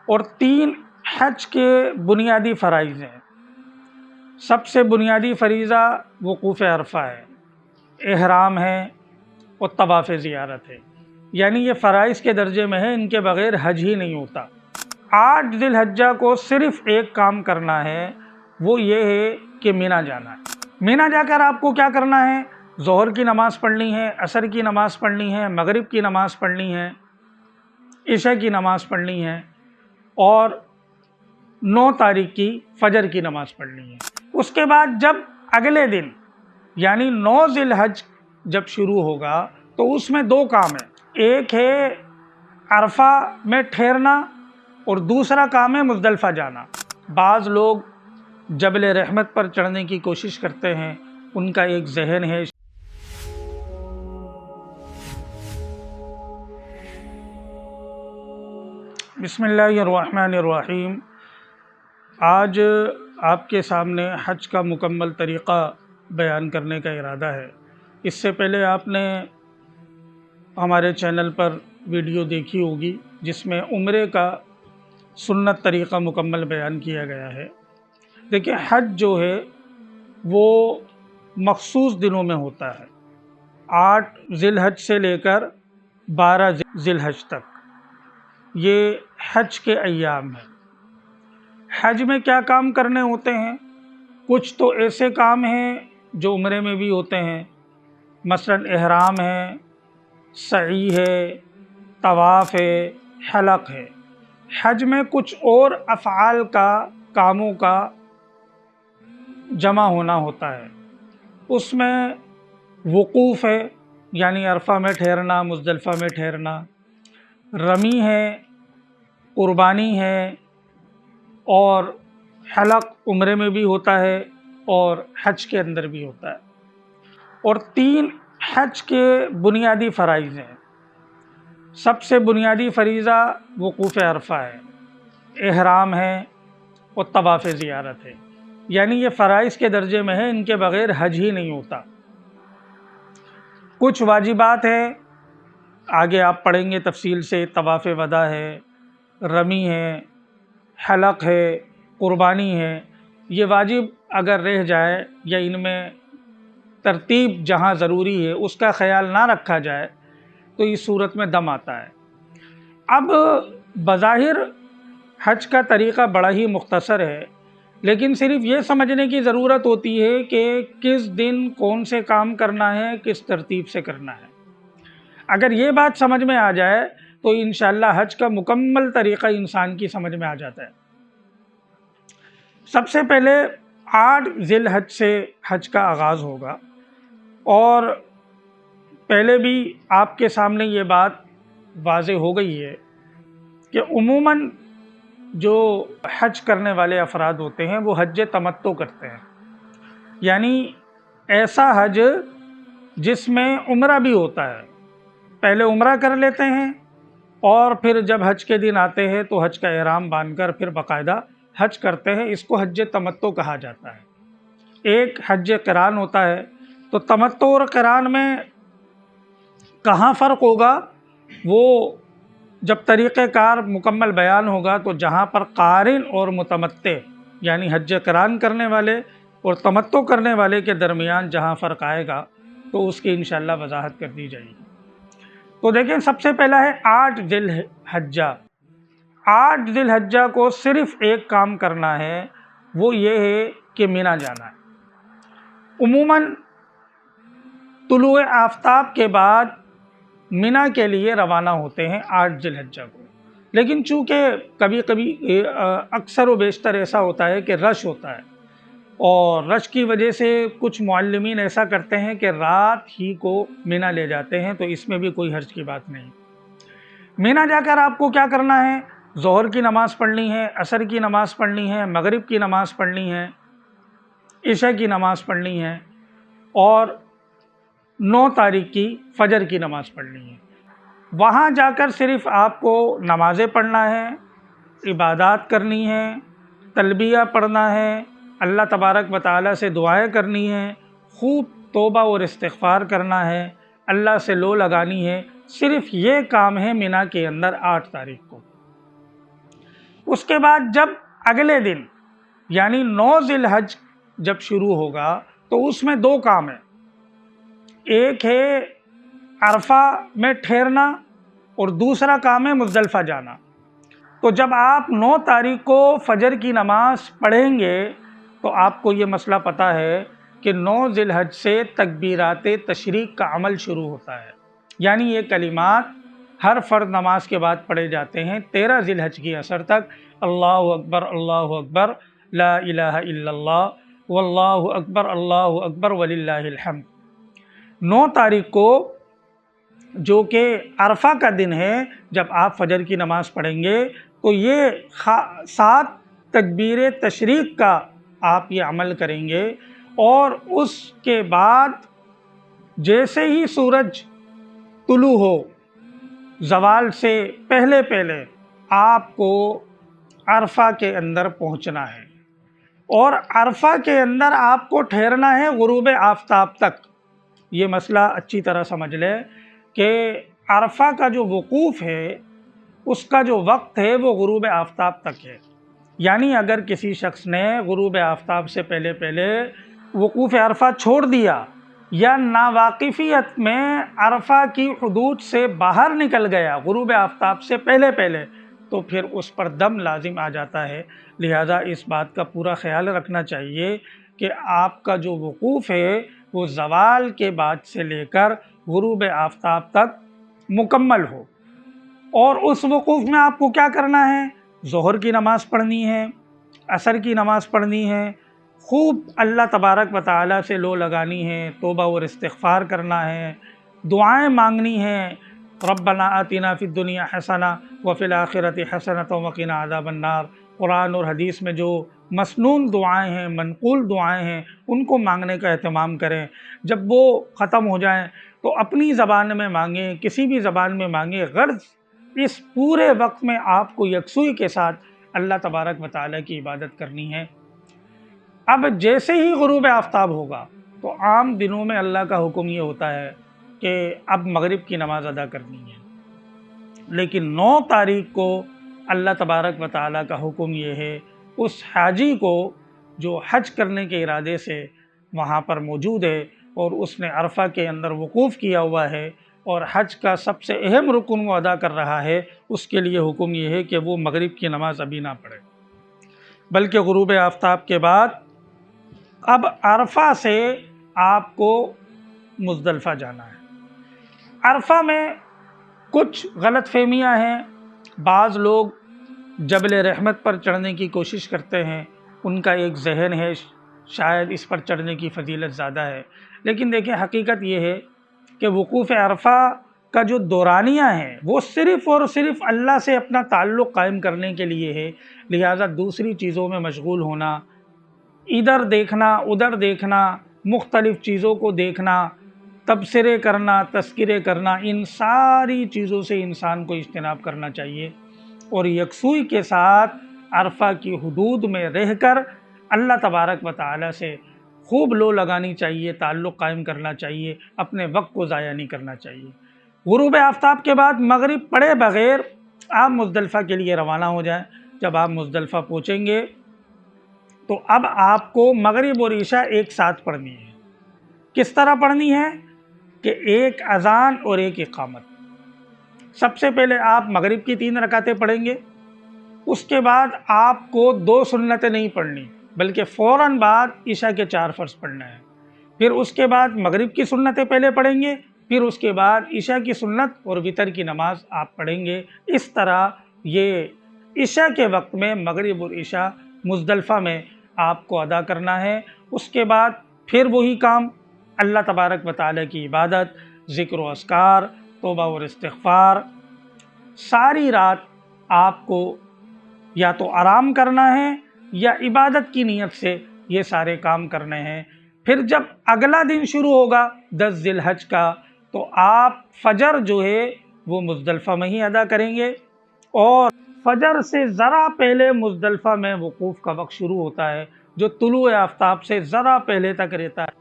اور 3 حج کے بنیادی فرائض ہیں۔ سب سے بنیادی فریضہ وقوف عرفہ ہے، احرام ہے اور طواف زیارت ہے، یعنی یہ فرائض کے درجے میں ہے، ان کے بغیر حج ہی نہیں ہوتا۔ 8 ذی الحجہ کو صرف ایک کام کرنا ہے، وہ یہ ہے کہ مینا جانا ہے۔ مینا جا کر آپ کو کیا کرنا ہے؟ ظہر کی نماز پڑھنی ہے، عصر کی نماز پڑھنی ہے، مغرب کی نماز پڑھنی ہے، عشاء کی نماز پڑھنی ہے اور 9 تاریخ کی فجر کی نماز پڑھنی ہے۔ اس کے بعد جب اگلے دن یعنی 9 ذی الحج جب شروع ہوگا تو اس میں 2 کام ہیں، ایک ہے عرفہ میں ٹھہرنا اور دوسرا کام ہے مزدلفہ جانا۔ بعض لوگ جبل رحمت پر چڑھنے کی کوشش کرتے ہیں، ان کا ایک ذہن ہے۔ بسم اللہ الرحمن الرحیم۔ آج آپ کے سامنے حج کا مکمل طریقہ بیان کرنے کا ارادہ ہے۔ اس سے پہلے آپ نے ہمارے چینل پر ویڈیو دیکھی ہوگی جس میں عمرے کا سنت طریقہ مکمل بیان کیا گیا ہے۔ دیکھیں، حج جو ہے وہ مخصوص دنوں میں ہوتا ہے، 8 ذی الحج سے لے کر 12 ذی الحج تک، یہ حج کے ایام ہیں۔ حج میں کیا کام کرنے ہوتے ہیں؟ کچھ تو ایسے کام ہیں جو عمرے میں بھی ہوتے ہیں، مثلا احرام ہے، سعی ہے، طواف ہے، حلق ہے۔ حج میں کچھ اور افعال کا، کاموں کا جمع ہونا ہوتا ہے، اس میں وقوف ہے یعنی عرفہ میں ٹھہرنا، مزدلفہ میں ٹھہرنا، رمی ہے، قربانی ہے اور حلق عمرے میں بھی ہوتا ہے اور حج کے اندر بھی ہوتا ہے۔ اور 3 حج کے بنیادی فرائض ہیں۔ سب سے بنیادی فریضہ وقوف عرفہ ہے، احرام ہے اور طواف زیارت ہے، یعنی یہ فرائض کے درجے میں ہے، ان کے بغیر حج ہی نہیں ہوتا۔ کچھ واجبات ہیں، آگے آپ پڑھیں گے تفصیل سے، طواف وداع ہے، رمی ہے، حلق ہے، قربانی ہے۔ یہ واجب اگر رہ جائے یا ان میں ترتیب جہاں ضروری ہے اس کا خیال نہ رکھا جائے تو اس صورت میں دم آتا ہے۔ اب بظاہر حج کا طریقہ بڑا ہی مختصر ہے، لیکن صرف یہ سمجھنے کی ضرورت ہوتی ہے کہ کس دن کون سے کام کرنا ہے، کس ترتیب سے کرنا ہے۔ اگر یہ بات سمجھ میں آ جائے تو انشاءاللہ حج کا مکمل طریقہ انسان کی سمجھ میں آ جاتا ہے۔ سب سے پہلے 8 ذی الحج سے حج کا آغاز ہوگا، اور پہلے بھی آپ کے سامنے یہ بات واضح ہو گئی ہے کہ عموماً جو حج کرنے والے افراد ہوتے ہیں وہ حج تمتع کرتے ہیں، یعنی ایسا حج جس میں عمرہ بھی ہوتا ہے۔ پہلے عمرہ کر لیتے ہیں اور پھر جب حج کے دن آتے ہیں تو حج کا احرام باندھ کر پھر باقاعدہ حج کرتے ہیں، اس کو حج تمتع کہا جاتا ہے۔ ایک حج قران ہوتا ہے، تو تمتع اور قران میں کہاں فرق ہوگا؟ وہ جب طریقہ کار مکمل بیان ہوگا تو جہاں پر قارن اور متمتع یعنی حج قران کرنے والے اور تمتع کرنے والے کے درمیان جہاں فرق آئے گا تو اس کی انشاءاللہ وضاحت کر دی جائے گی۔ تو دیکھیں، سب سے پہلا ہے 8 ذی الحجہ۔ 8 ذی الحجہ کو صرف ایک کام کرنا ہے، وہ یہ ہے کہ مینا جانا ہے۔ عموماً طلوع آفتاب کے بعد مینا کے لیے روانہ ہوتے ہیں 8 ذی الحجہ کو، لیکن چونکہ کبھی کبھی اکثر و بیشتر ایسا ہوتا ہے کہ رش ہوتا ہے، اور رش کی وجہ سے کچھ معلمین ایسا کرتے ہیں کہ رات ہی کو مینا لے جاتے ہیں، تو اس میں بھی کوئی حرج کی بات نہیں۔ مینا جا کر آپ کو کیا کرنا ہے؟ ظہر کی نماز پڑھنی ہے، عصر کی نماز پڑھنی ہے، مغرب کی نماز پڑھنی ہے، عشاء کی نماز پڑھنی ہے اور 9 تاریخ کی فجر کی نماز پڑھنی ہے۔ وہاں جا کر صرف آپ کو نمازیں پڑھنا ہے، عبادات کرنی ہے، تلبیہ پڑھنا ہے، اللہ تبارک و تعالیٰ سے دعائیں کرنی ہیں، خوب توبہ اور استغفار کرنا ہے، اللہ سے لو لگانی ہے۔ صرف یہ کام ہے مینا کے اندر 8 تاریخ کو۔ اس کے بعد جب اگلے دن یعنی 9 ذی الحج جب شروع ہوگا تو اس میں 2 کام ہیں. ایک ہے عرفہ میں ٹھہرنا اور دوسرا کام ہے مزدلفہ جانا. تو جب آپ 9 تاریخ کو فجر کی نماز پڑھیں گے تو آپ کو یہ مسئلہ پتہ ہے کہ 9 ذی الحج سے تکبیرات تشریق کا عمل شروع ہوتا ہے. یعنی یہ کلمات ہر فرض نماز کے بعد پڑھے جاتے ہیں 13 ذی الحج کی عصر تک. اللہ اکبر لا الہ الا اللہ واللہ اکبر وللہ الحمد. 9 تاریخ کو جو کہ عرفہ کا دن ہے جب آپ فجر کی نماز پڑھیں گے تو یہ 7 تکبیر تشریق کا آپ یہ عمل کریں گے. اور اس کے بعد جیسے ہی سورج طلوع ہو زوال سے پہلے آپ کو عرفہ کے اندر پہنچنا ہے اور عرفہ کے اندر آپ کو ٹھہرنا ہے غروب آفتاب تک. یہ مسئلہ اچھی طرح سمجھ لیں کہ عرفہ کا جو وقوف ہے اس کا جو وقت ہے وہ غروب آفتاب تک ہے. یعنی اگر کسی شخص نے غروب آفتاب سے پہلے وقوف عرفہ چھوڑ دیا یا ناواقفیت میں عرفہ کی حدود سے باہر نکل گیا غروب آفتاب سے پہلے تو پھر اس پر دم لازم آ جاتا ہے. لہذا اس بات کا پورا خیال رکھنا چاہیے کہ آپ کا جو وقوف ہے وہ زوال کے بعد سے لے کر غروب آفتاب تک مکمل ہو. اور اس وقوف میں آپ کو کیا کرنا ہے؟ ظہر کی نماز پڑھنی ہے، عصر کی نماز پڑھنی ہے، خوب اللہ تبارک و تعالیٰ سے لو لگانی ہے، توبہ اور استغفار کرنا ہے، دعائیں مانگنی ہیں. ربنا آتنا فی الدنیا حسنہ وفی الآخرۃ حسنۃ وقنا عذاب النار. قرآن اور حدیث میں جو مسنون دعائیں ہیں، منقول دعائیں ہیں، ان کو مانگنے کا اہتمام کریں. جب وہ ختم ہو جائیں تو اپنی زبان میں مانگیں، کسی بھی زبان میں مانگیں. غرض اس پورے وقت میں آپ کو یکسوئی کے ساتھ اللہ تبارک و تعالیٰ کی عبادت کرنی ہے. اب جیسے ہی غروب آفتاب ہوگا تو عام دنوں میں اللہ کا حکم یہ ہوتا ہے کہ اب مغرب کی نماز ادا کرنی ہے، لیکن 9 تاریخ کو اللہ تبارک و تعالیٰ کا حکم یہ ہے اس حاجی کو جو حج کرنے کے ارادے سے وہاں پر موجود ہے اور اس نے عرفہ کے اندر وقوف کیا ہوا ہے اور حج کا سب سے اہم رکن وہ ادا کر رہا ہے، اس کے لیے حکم یہ ہے کہ وہ مغرب کی نماز ابھی نہ پڑھے بلکہ غروب آفتاب کے بعد اب عرفہ سے آپ کو مزدلفہ جانا ہے. عرفہ میں کچھ غلط فہمیاں ہیں. بعض لوگ جبل رحمت پر چڑھنے کی کوشش کرتے ہیں، ان کا ایک ذہن ہے شاید اس پر چڑھنے کی فضیلت زیادہ ہے. لیکن دیکھیں حقیقت یہ ہے کہ وقوف عرفہ کا جو دورانیہ ہے وہ صرف اور صرف اللہ سے اپنا تعلق قائم کرنے کے لیے ہے. لہٰذا دوسری چیزوں میں مشغول ہونا، ادھر دیکھنا ادھر دیکھنا، مختلف چیزوں کو دیکھنا، تبصرے کرنا، تذکرے کرنا، ان ساری چیزوں سے انسان کو اجتناب کرنا چاہیے اور یکسوئی کے ساتھ عرفہ کی حدود میں رہ کر اللہ تبارک و تعالیٰ سے خوب لو لگانی چاہیے، تعلق قائم کرنا چاہیے، اپنے وقت کو ضائع نہیں کرنا چاہیے. غروب آفتاب کے بعد مغرب پڑھے بغیر آپ مزدلفہ کے لیے روانہ ہو جائیں. جب آپ مزدلفہ پہنچیں گے تو اب آپ کو مغرب اور عشاء ایک ساتھ پڑھنی ہے. کس طرح پڑھنی ہے کہ ایک اذان اور ایک اقامت. سب سے پہلے آپ مغرب کی 3 رکعتیں پڑھیں گے، اس کے بعد آپ کو 2 سنتیں نہیں پڑھنی بلکہ فوراً بعد عشاء کے 4 فرض پڑھنا ہے. پھر اس کے بعد مغرب کی سنتیں پہلے پڑھیں گے، پھر اس کے بعد عشاء کی سنت اور وتر کی نماز آپ پڑھیں گے. اس طرح یہ عشاء کے وقت میں مغرب اور عشاء مزدلفہ میں آپ کو ادا کرنا ہے. اس کے بعد پھر وہی کام، اللہ تبارک و تعالیٰ کی عبادت، ذکر و اذکار، توبہ اور استغفار. ساری رات آپ کو یا تو آرام کرنا ہے یا عبادت کی نیت سے یہ سارے کام کرنے ہیں. پھر جب اگلا دن شروع ہوگا 10 ذی الحج کا تو آپ فجر جو ہے وہ مزدلفہ میں ہی ادا کریں گے اور فجر سے ذرا پہلے مزدلفہ میں وقوف کا وقت شروع ہوتا ہے جو طلوع آفتاب سے ذرا پہلے تک رہتا ہے.